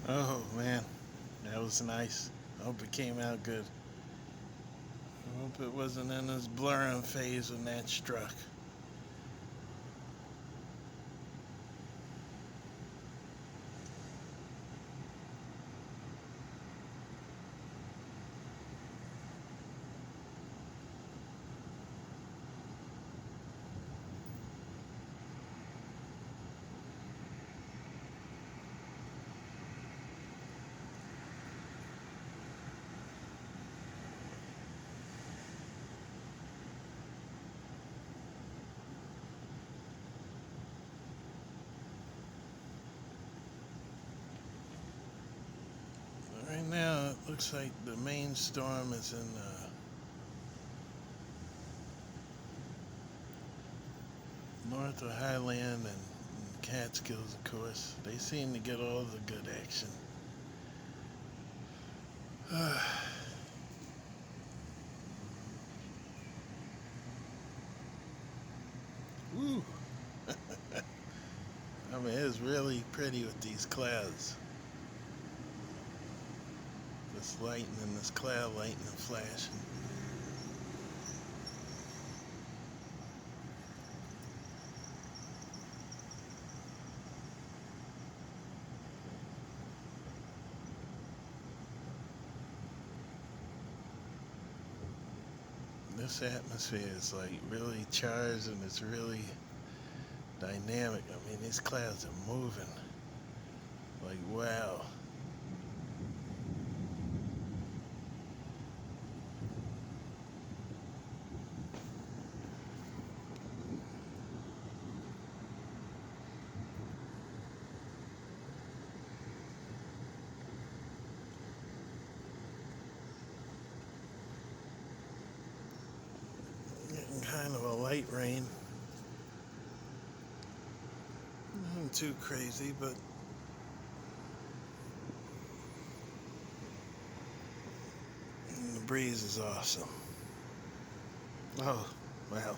Oh man, that was nice. I hope it came out good. I hope it wasn't in this blurring phase when that struck. Right now, it looks like the main storm is in north of Highland and Catskills, of course. They seem to get all the good action. Woo! I mean, it's really pretty with these clouds. This lightning, this cloud lightning flashing. This atmosphere is like really charged and it's really dynamic. I mean, these clouds are moving. Like, wow. Getting kind of a light rain. Nothing too crazy, but the breeze is awesome. Oh, wow.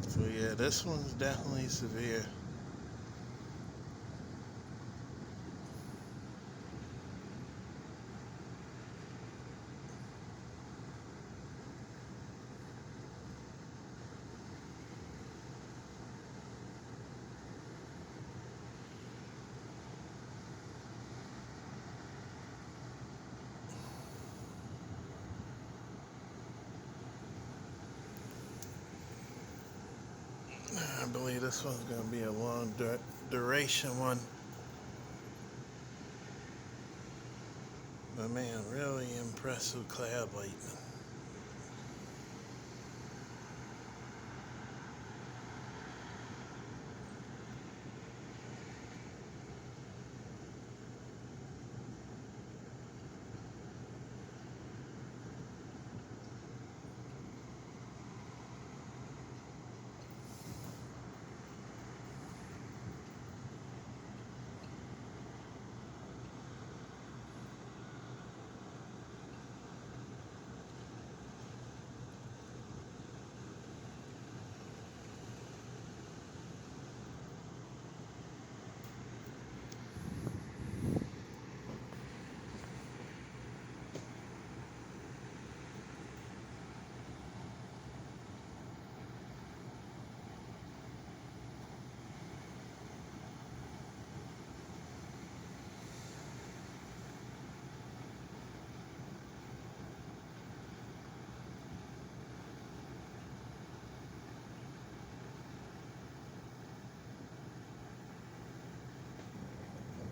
So, yeah, this one's definitely severe. I believe this one's going to be a long duration one. But man, really impressive cloud lightning.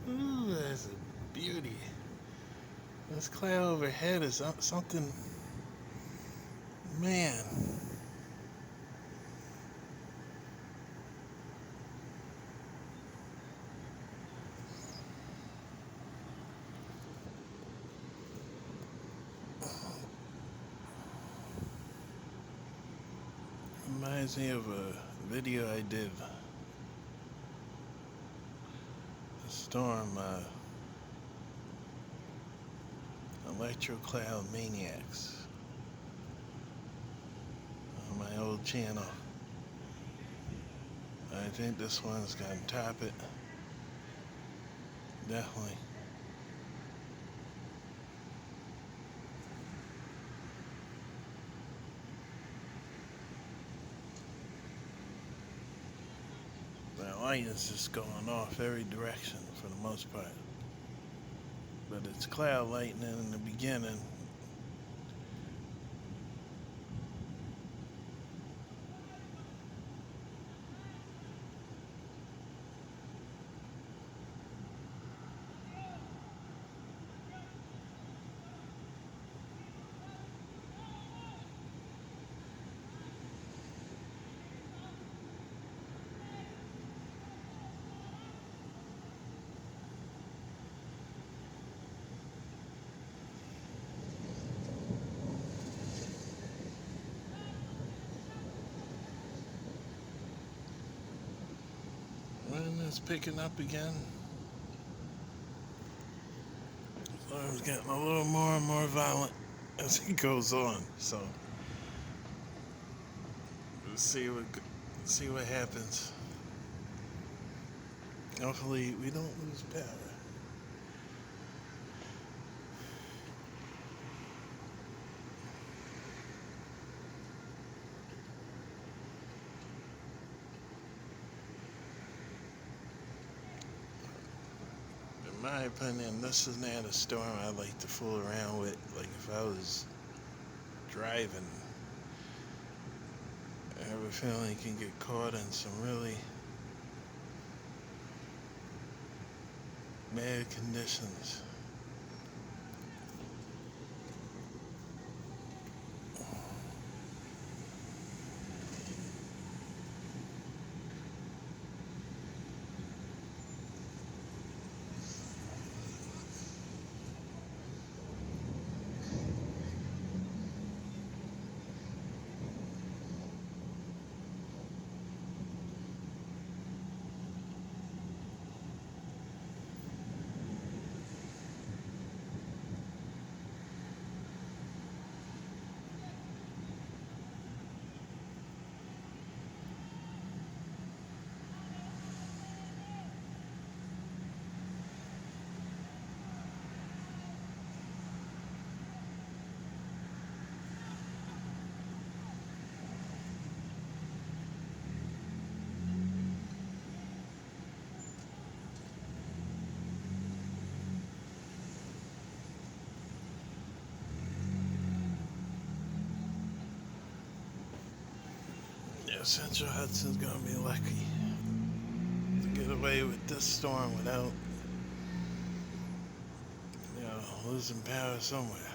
Ooh, that's a beauty. This cloud overhead is something, man. Reminds me of a video I did, the storm, Electrocloud Maniacs, on my old channel. I think this one's gonna top it. Definitely. The light is just going off every direction for the most part. But it's cloud lightning in the beginning. Wind is picking up again. Storm's getting a little more and more violent as it goes on. So we'll see what happens. Hopefully we don't lose power. In my opinion, this is not a storm I like to fool around with. Like if I was driving, I have a feeling you can get caught in some really bad conditions. Yeah, Central Hudson's gonna be lucky to get away with this storm without, losing power somewhere.